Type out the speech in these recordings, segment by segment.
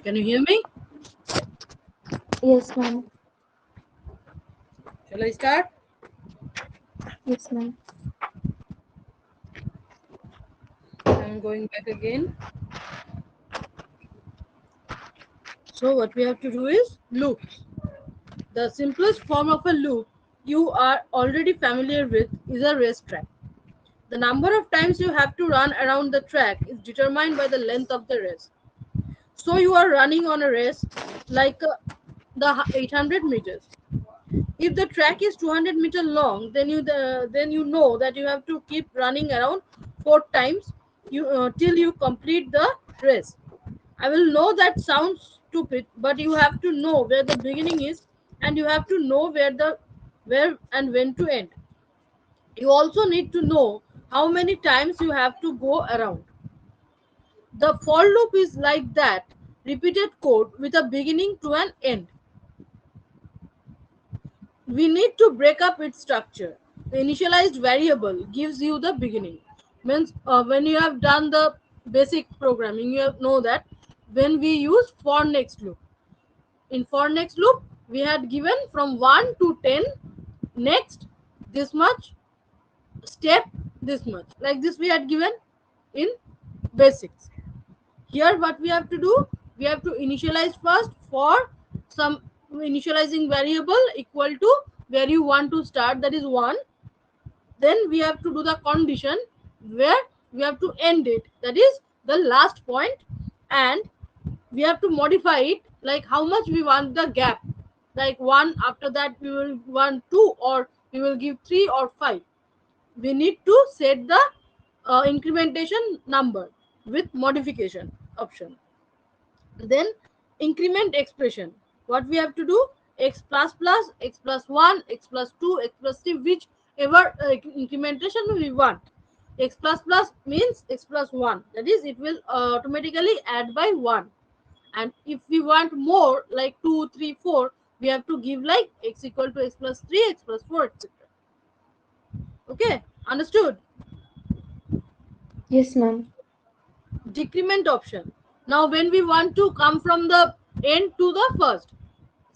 Can you hear me? Yes, ma'am. Shall I start? Yes, ma'am. I'm going back again. So what we have to do is loops. The simplest form of a loop you are already familiar with is a racetrack. The number of times you have to run around the track is determined by the length of the race. So you are running on a race like the 800 meters. If the track is 200-meter long, then you know that you have to keep running around 4 times till you complete the race. I will know that sounds stupid, but you have to know where the beginning is, and you have to know where and when to end. You also need to know how many times you have to go around. The for loop is like that repeated code with a beginning to an end. We need to break up its structure. The initialized variable gives you the beginning. Means when you have done the basic programming, you know that when we use for next loop. In for next loop, we had given from 1 to 10, next this much, step this much. Like this we had given in basics. Here what we have to do, we have to initialize first for some initializing variable equal to where you want to start, that is 1. Then we have to do the condition where we have to end it, that is the last point. And we have to modify it like how much we want the gap, like 1, after that we will want 2, or we will give 3 or 5. We need to set the incrementation number with modification option. Then increment expression, what we have to do, x plus plus, x plus 1, x plus 2, x plus 3, whichever incrementation we want. X plus plus means x plus 1, that is it will automatically add by 1. And if we want more like 2, 3, 4, we have to give like x equal to x plus 3, x plus 4, etc. Okay, understood? Yes, ma'am. Decrement option, now when we want to come from the end to the first,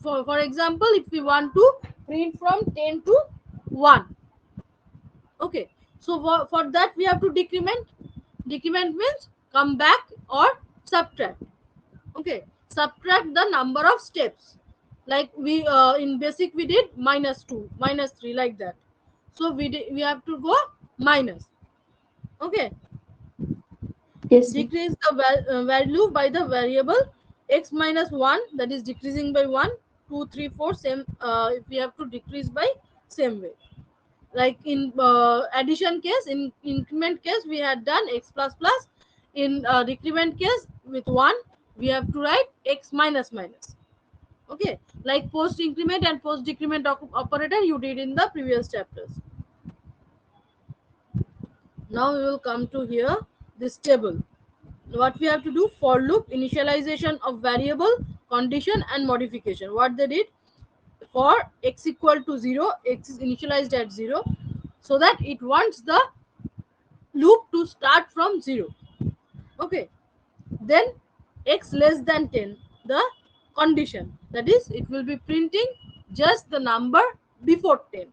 for example, if we want to print from 10 to 1, okay, so for that we have to decrement. Decrement means come back or subtract. Okay, subtract the number of steps, like we in basic we did -2, -3, like that. So we have to go minus. Okay, Yes, ma'am. decrease the value by the variable x minus 1, that is decreasing by 1, 2, 3, 4, same if we have to decrease by same way. Like in addition case, in increment case we had done x plus plus. In decrement case with 1, we have to write x minus minus. Okay, like post increment and post decrement operator you did in the previous chapters. Now we will come to here, this table. What we have to do, for loop initialization of variable, condition and modification. What they did, for x equal to 0, x is initialized at 0, so that it wants the loop to start from 0. Okay, then x less than 10, the condition, that is it will be printing just the number before 10.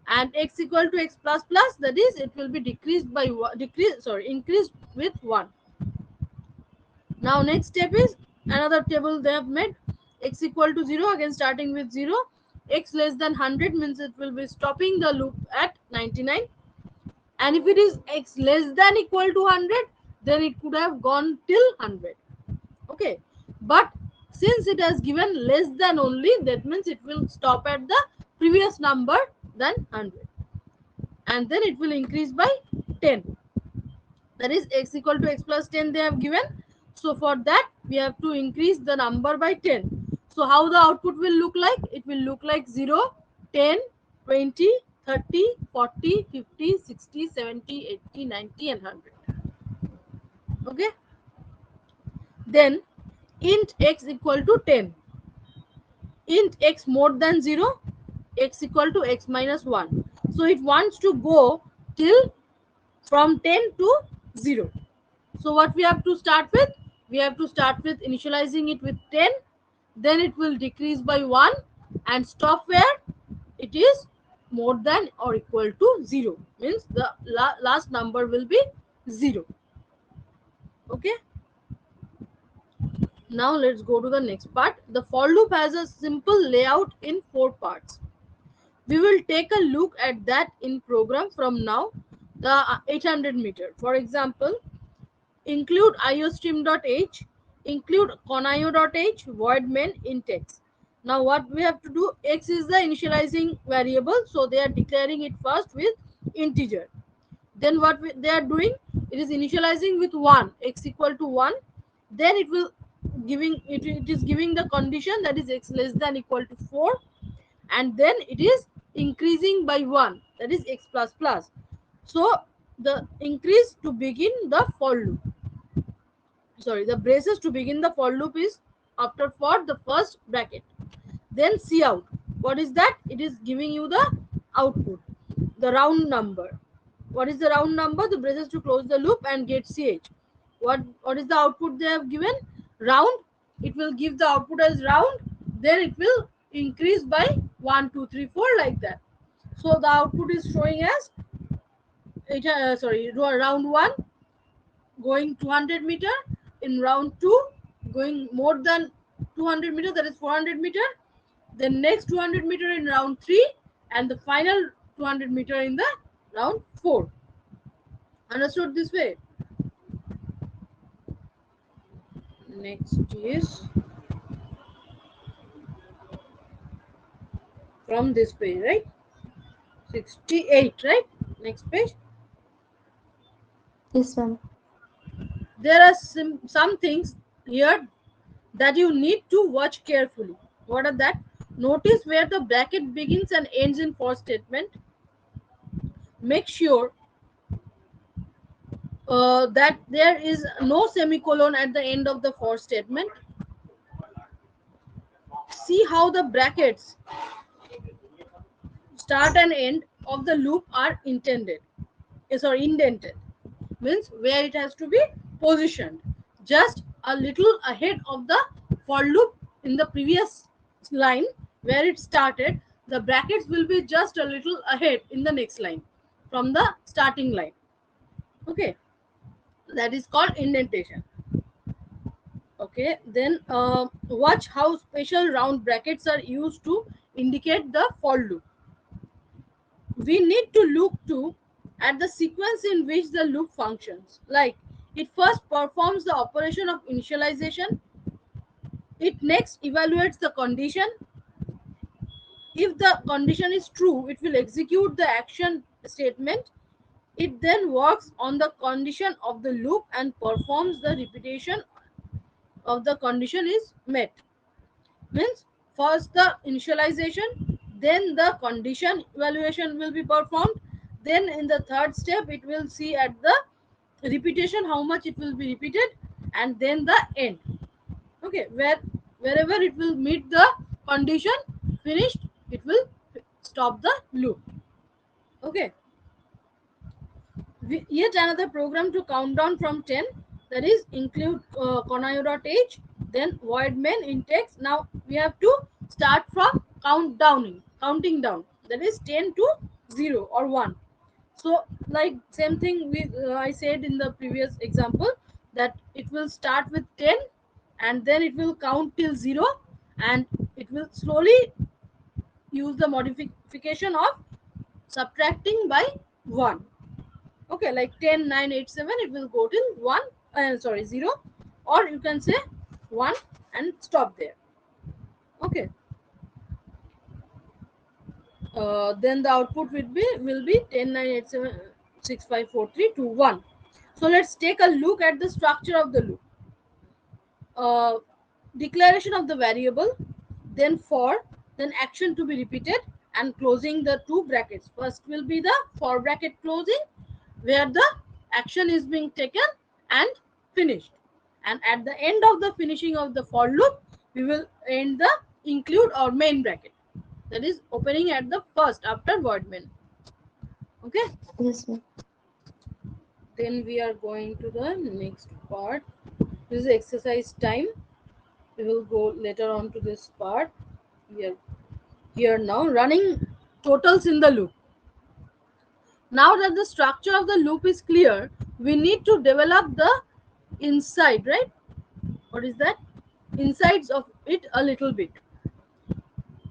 And x equal to x plus plus, that is it will be decreased by increased with 1. Now next step is another table they have made, x equal to 0, again starting with 0. X less than 100 means it will be stopping the loop at 99. And if it is x less than equal to 100, then it could have gone till 100. Okay, but since it has given less than only, that means it will stop at the previous number than 100, and then it will increase by 10, that is x equal to x plus 10 they have given. So for that we have to increase the number by 10. So how the output will look like, it will look like 0, 10, 20, 30, 40, 50, 60, 70, 80, 90 and 100. Okay, then int x equal to 10, int x more than 0, x equal to x minus 1. So it wants to go till from 10 to 0. So what we have to start with? We have to start with initializing it with 10, then it will decrease by 1 and stop where it is more than or equal to 0. Means the last number will be 0. Okay. Now let's go to the next part. The for loop has a simple layout in 4 parts. We will take a look at that in program from now. The 800 meter. For example, include iostream.h, include conio.h, void main int x. Now what we have to do, x is the initializing variable, so they are declaring it first with integer. Then what they are doing, it is initializing with 1, x equal to 1. Then it will it is giving the condition that is x less than equal to 4, and then it is increasing by 1, that is x plus plus. So the increase to begin the for loop, sorry, the braces to begin the for loop is after for the first bracket. Then C out. What is that? It is giving you the output, the round number. What is the round number? The braces to close the loop and get CH. What is the output they have given? Round. It will give the output as round. Then it will increase by 1, 2, 3, 4 like that. So the output is showing as round 1 going 200 meter, in round 2 going more than 200 meter, that is 400 meter, the next 200 meter in round 3, and the final 200 meter in the round 4. Understood this way? Next is from this page, right? 68, right? Next page. Yes, ma'am. There are some things here that you need to watch carefully. What are that? Notice where the bracket begins and ends in for statement. Make sure that there is no semicolon at the end of the for statement. See how the brackets start and end of the loop are intended, or indented, means where it has to be positioned just a little ahead of the for loop. In the previous line where it started, the brackets will be just a little ahead in the next line from the starting line. Okay, that is called indentation. Okay, then watch how special round brackets are used to indicate the for loop. We need to look to at the sequence in which the loop functions. Like, it first performs the operation of initialization, it next evaluates the condition. If the condition is true, it will execute the action statement. It then works on the condition of the loop and performs the repetition of the condition is met. Means first the initialization, then the condition evaluation will be performed, then in the third step it will see at the repetition how much it will be repeated, and then the end. Okay, wherever it will meet the condition finished, it will stop the loop. Okay, yet another program to count down from 10, that is include conio.h, then void main int x. Now we have to start from counting down, that is 10 to 0 or 1. So like same thing I said in the previous example, that it will start with 10 and then it will count till 0, and it will slowly use the modification of subtracting by 1. Okay, like 10 9 8 7, it will go till 1, 0, or you can say 1 and stop there. Okay, then the output will be 10 9 8 7 6 5 4 3 2 1. So let's take a look at the structure of the loop. uh, Declaration of the variable, then for, then action to be repeated, and closing the two brackets. First will be the for bracket closing, where the action is being taken and finished, and at the end of the finishing of the for loop, we will end the include or main bracket, that is opening at the first after void main. Okay, Yes, ma'am. Then we are going to the next part. This is exercise time. We will go later on to this part. We are here now running totals in the loop. Now that the structure of the loop is clear, we need to develop the inside, right? What is that? Insides of it a little bit.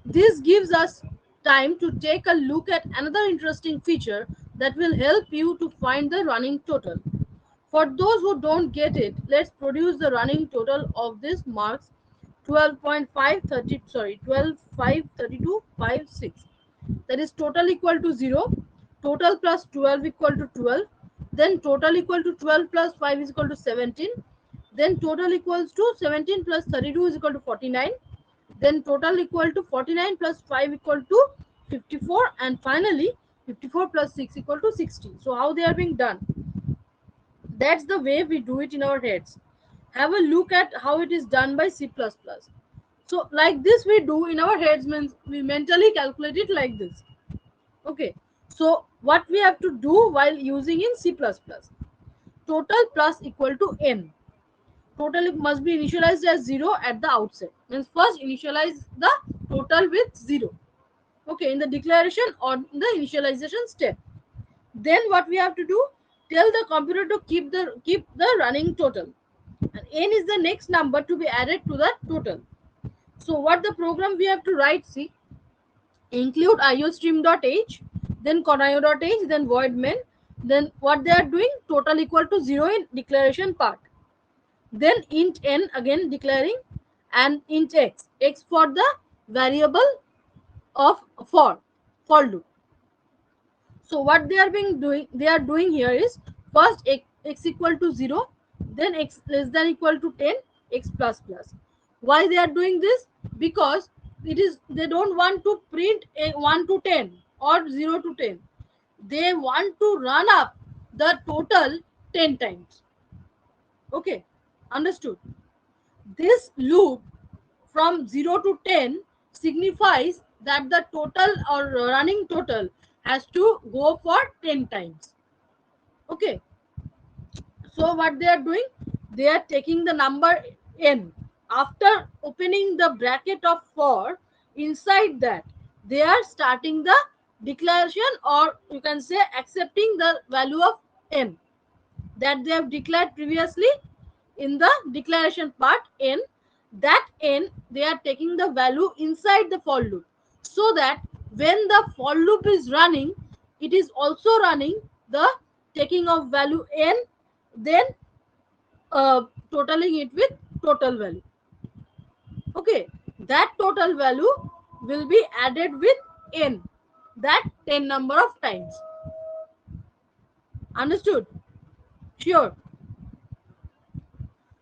This gives us time to take a look at another interesting feature that will help you to find the running total. For those who don't get it, let's produce the running total of this marks 12.530 sorry 12,532.56. That is total equal to 0, total plus 12 equal to 12, then total equal to 12 plus 5 is equal to 17, then total equals to 17 plus 32 is equal to 49, then total equal to 49 plus 5 equal to 54, and finally 54 plus 6 equal to 60. So how they are being done? That's the way we do it in our heads. Have a look at how it is done by C++. So like this we do in our heads, means we mentally calculate it like this. Okay, so what we have to do while using in C++, total plus equal to n. Total must be initialized as 0 at the outset. Means first initialize the total with 0. Okay, in the declaration or the initialization step. Then what we have to do? Tell the computer to keep the running total. And n is the next number to be added to the total. So what the program we have to write? See, include iostream.h, then conio.h, then void main. Then what they are doing? Total equal to 0 in declaration part. Then int n again declaring, and int x for the variable of for loop. So what they are doing here is first x equal to 0, then x less than equal to 10, x plus plus. Why they are doing this? Because it is they don't want to print a 1 to 10 or 0 to 10. They want to run up the total 10 times. Okay, understood? This loop from 0 to 10 signifies that the total or running total has to go for 10 times. Okay, so what they are doing? They are taking the number n. After opening the bracket of for, inside that they are starting the declaration, or you can say accepting the value of n that they have declared previously in the declaration part n. That n they are taking the value inside the for loop, so that when the for loop is running, it is also running the taking of value n, then totaling it with total value. Okay, that total value will be added with n, that 10 number of times. Understood? Sure.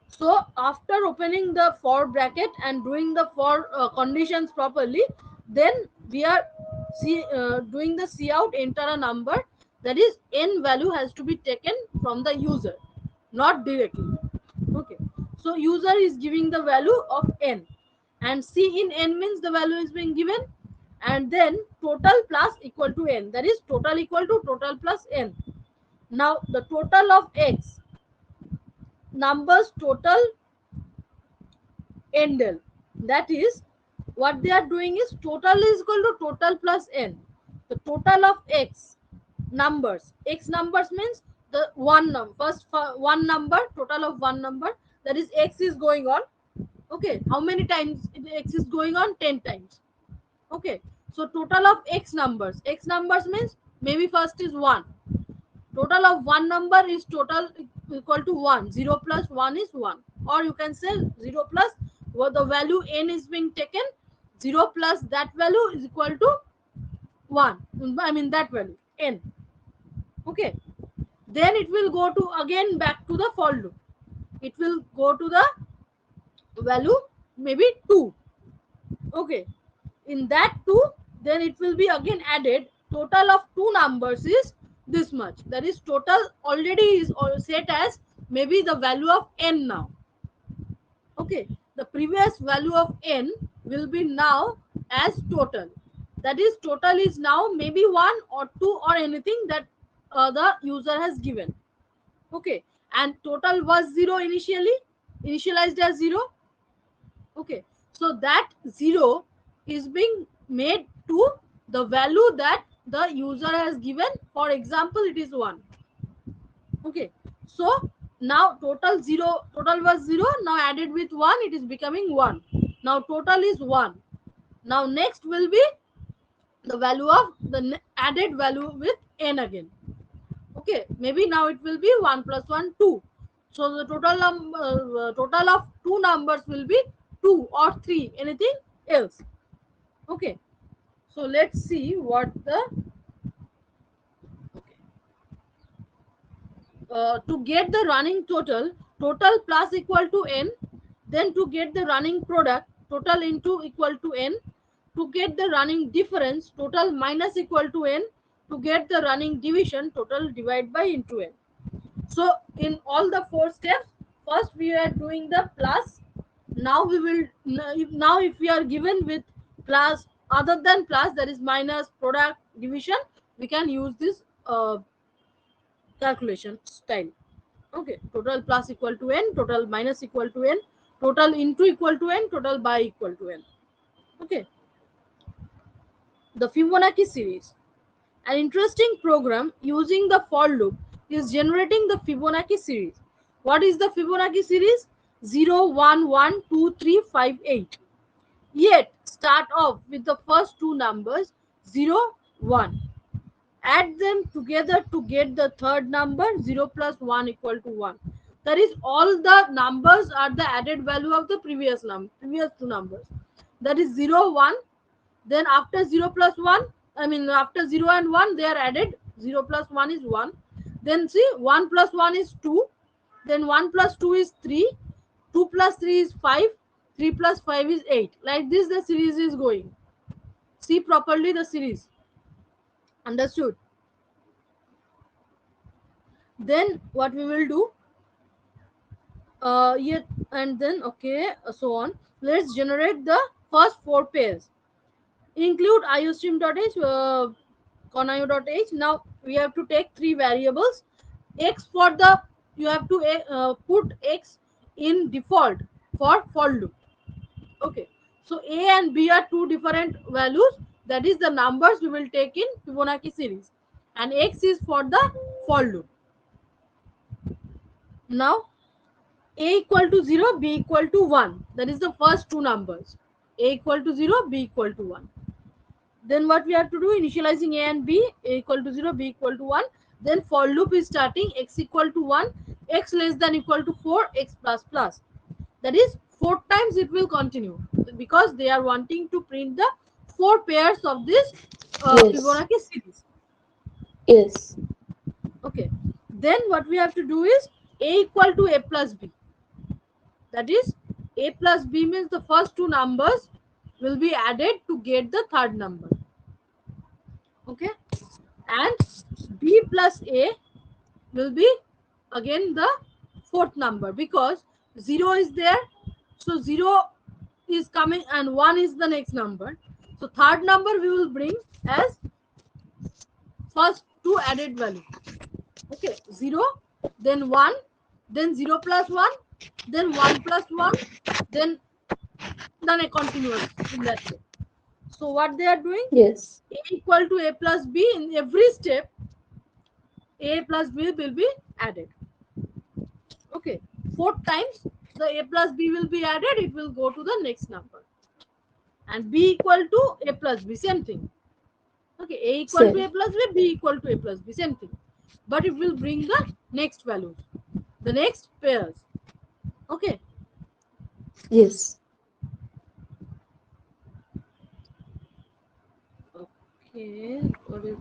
So after opening the for bracket and doing the for conditions properly, then we are doing the cout, enter a number, that is n value has to be taken from the user, not directly. Okay, so user is giving the value of n, and c in n means the value is being given, and then total plus equal to n, that is total equal to total plus n. Now the total of x numbers total endl, that is what they are doing is total is equal to total plus n. The total of x numbers means the one number, first one number, total of one number, that is x is going on. Okay, how many times x is going on? 10 times. Okay, so total of x numbers means maybe first is 1. Total of one number is total equal to 1. 0 plus 1 is 1, or you can say 0 plus what the value n is being taken, 0 plus that value is equal to 1, I mean that value n. Okay, then it will go to again back to the for loop. It will go to the value maybe 2. Okay, in that 2, then it will be again added. Total of two numbers is this much, that is total already is set as maybe the value of n now. Okay, the previous value of n will be now as total, that is total is now maybe 1 or 2 or anything that the user has given. Okay, and total was 0 initially, initialized as 0. Okay, so that 0 is being made to the value that the user has given. For example, it is 1. Okay, so now total was 0, now added with 1, it is becoming 1. Now total is 1. Now next will be the value of the added value with n again. Okay, maybe now it will be 1 plus 1 2. So the total of two numbers will be 2 or 3, anything else. Okay, so let's see what the okay. To get the running total plus equal to n, then to get the running product, total into equal to n, to get the running difference, total minus equal to n, to get the running division, total divide by into n. So in all the 4 steps, first we are doing the plus. Now we will, now if we are given with plus other than plus, that is minus, product, division, we can use this calculation style. Okay, total plus equal to n, total minus equal to n, total into equal to n, total by equal to n. Okay, the Fibonacci series, an interesting program using the for loop, is generating the Fibonacci series. What is the Fibonacci series? 0 1 1 2 3 5 8. Yet start off with the first two numbers 0 1. Add them together to get the third number 0 plus 1 equal to 1. That is, all the numbers are the added value of the previous two numbers. That is 0 1. Then after 0 plus 1, I mean after 0 and 1 they are added. 0 plus 1 is 1. Then see, 1 plus 1 is 2. Then 1 plus 2 is 3. 2 plus 3 is 5. 3 plus 5 is 8. Like this the series is going. See properly the series. Understood? Then what we will do, yet and then okay, so on. Let's generate the first 4 pairs. Include iostream.h, conio.h. Now we have to take 3 variables. X for the, you have to put x in default for loop. Okay, so a and b are two different values, that is the numbers we will take in Fibonacci series, and x is for the for loop. Now a equal to 0, b equal to 1, that is the first two numbers. A equal to 0, b equal to 1. Then what we have to do, initializing a and b, a equal to 0, b equal to 1. Then for loop is starting x equal to 1, x less than equal to 4, x plus plus. That is 4 times it will continue, because they are wanting to print the 4 pairs of this Yes. Fibonacci series. Yes. Okay, then what we have to do is a equal to a plus b. That is, a plus b means the first two numbers will be added to get the third number. Okay, and b plus a will be again the fourth number, because 0 is there, so 0 is coming and 1 is the next number. So third number we will bring as first two added value. Okay, 0, then 1, then 0 plus 1, then 1 plus 1, then a continuous in that way. So what they are doing, Yes. a equal to a plus b, in every step a plus b will be added. Okay, 4 times the a plus b will be added, it will go to the next number. And b equal to a plus b, same thing. Okay, a equal to a Same. plus b, b equal to a plus b, same thing. But it will bring the next values, the next pairs. Okay, Yes. okay, okay.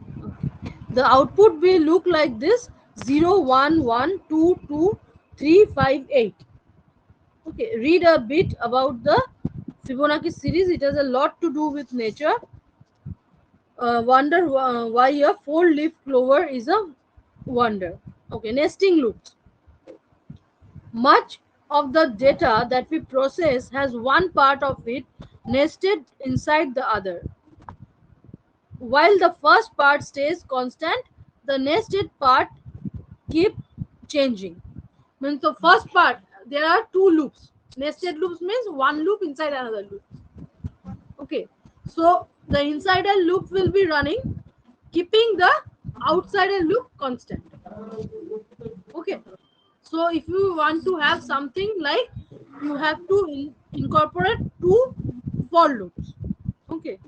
The output will look like this: 0 1 1 2 2 3 5 8. Okay, read a bit about the Fibonacci series. It has a lot to do with nature. Wonder why a four-leaf clover is a wonder. Okay, nesting loops. Much of the data that we process has one part of it nested inside the other. While the first part stays constant, the nested part keep changing. Means the first part, there are two loops. Nested loops means one loop inside another loop. Okay, so the insider loop will be running, keeping the outsider loop constant. Okay, so if you want to have something like, you have to incorporate two for loops. Okay,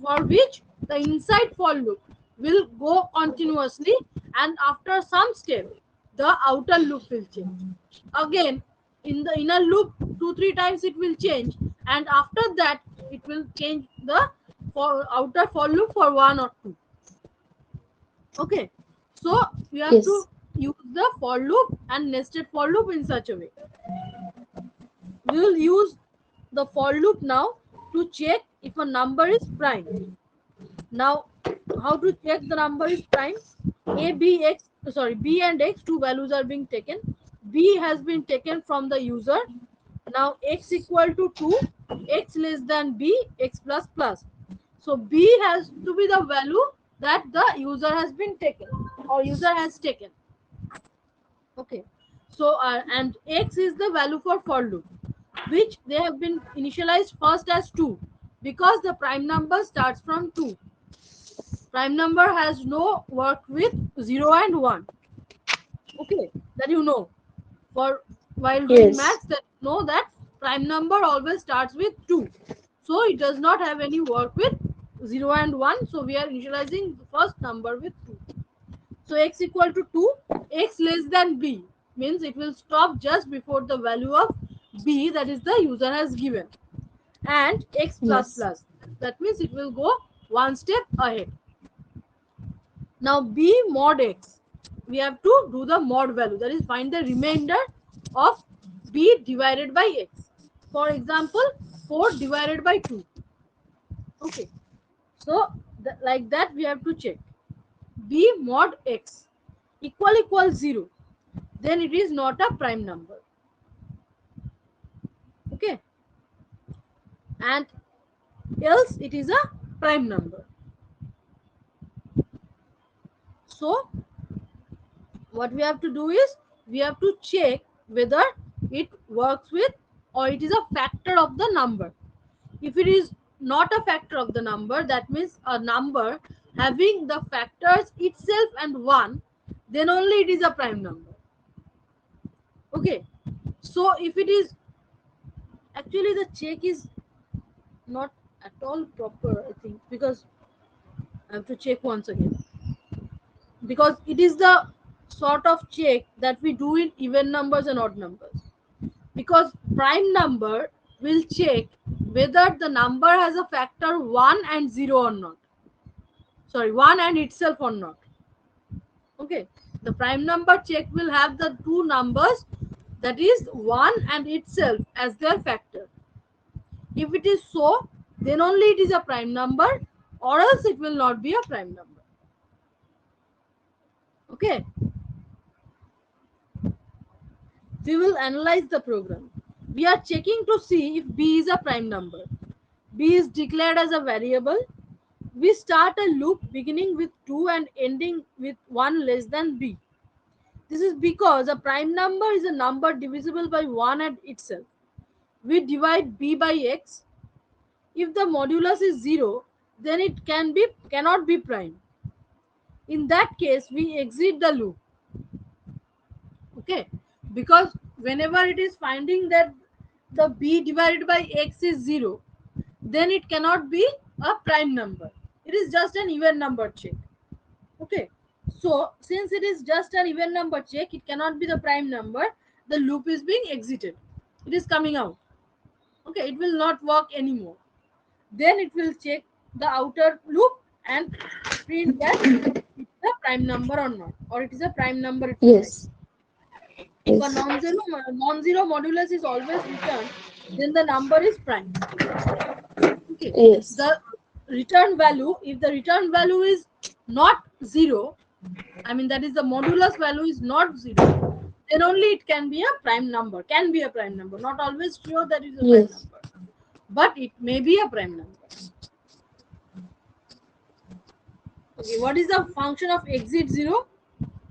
for which the inside for loop will go continuously, and after some step the outer loop will change. Again, in the inner loop 2-3 times it will change, and after that it will change the for outer for loop for 1 or 2. Okay, so we have to Yes. use the for loop and nested for loop in such a way. We will use the for loop now to check if a number is prime. Now, how to check the number is prime? B and X, two values are being taken. B has been taken from the user. Now X equal to 2, X less than B, X plus plus. So B has to be the value that the user has been taken or user has taken. Okay. So and X is the value for loop, which they have been initialized first as 2, because the prime number starts from 2. Prime number has no work with 0 and 1. Okay, that you know. For while doing Yes. maths, that you know that prime number always starts with 2. So it does not have any work with 0 and 1. So we are initializing the first number with 2. So x equal to 2, x less than b means it will stop just before the value of b, that is the user has given, and x plus Yes. plus, that means it will go one step ahead. Now b mod x, we have to do the mod value, that is find the remainder of b divided by x. For example, 4 divided by 2. Okay, so like that we have to check. B mod x equal 0, then it is not a prime number. Okay, and else it is a prime number. So what we have to do is, we have to check whether it works with or it is a factor of the number. If it is not a factor of the number, that means a number having the factors itself and 1, then only it is a prime number. Okay, so if it is, actually the check is not at all proper, I think, because I have to check once again, because it is the sort of check that we do in even numbers and odd numbers. Because prime number will check whether the number has a factor 1 and 0 or not. Sorry, 1 and itself or not. Okay, the prime number check will have the two numbers, that is 1 and itself, as their factor. If it is so, then only it is a prime number, or else it will not be a prime number. Okay, we will analyze the program. We are checking to see if b is a prime number. B is declared as a variable. We start a loop beginning with 2 and ending with 1 less than b. This is because a prime number is a number divisible by 1 and itself. We divide b by x. If the modulus is 0, then it cannot be prime. In that case, we exit the loop. Okay, because whenever it is finding that the b divided by x is 0, then it cannot be a prime number. It is just an even number check. Okay, so since it is just an even number check, it cannot be the prime number. The loop is being exited, it is coming out. Okay, it will not work anymore. Then it will check the outer loop and print that it's a prime number or not, or it is a prime number if you like. Yes. If a Yes. non-zero modulus is always returned, then the number is prime. Okay, Yes. the return value, if the return value is not 0, I mean that is the modulus value is not 0, then only it can be a prime number. Can be a prime number. Not always sure that it is a prime Yes. number, but it may be a prime number. Okay, what is the function of exit 0?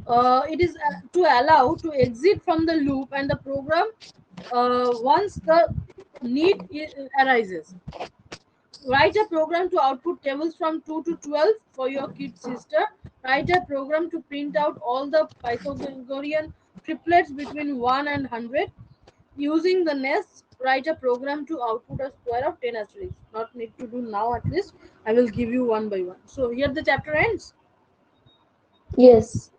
It is to allow to exit from the loop and the program once the need arises. Write a program to output tables from 2 to 12 for your kid sister. Write a program to print out all the Pythagorean triplets between 1 and 100. Using the nests, write a program to output a square of 10 asterisks. Not need to do now at least. I will give you one by one. So here the chapter ends. Yes.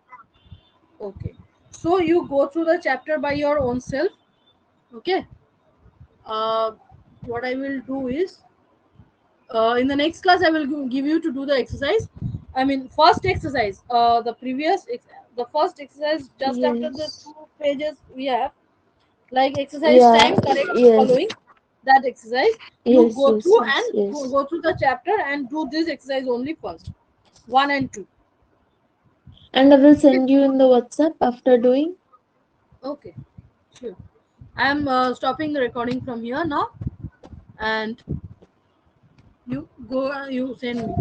Okay. So you go through the chapter by your own self. Okay. Uh, what I will do is in the next class I will give you to do the exercise. I mean first exercise, the first exercise just after the Yes. 2 pages we have, like exercise Yeah. time correct Yes. following. That exercise you Yes. go Yes. through Yes. and Yes. go through the chapter and do this exercise only first, 1 and 2. And I will send you in the WhatsApp after doing. Okay, sure. I am stopping the recording from here now, and you go, you send me.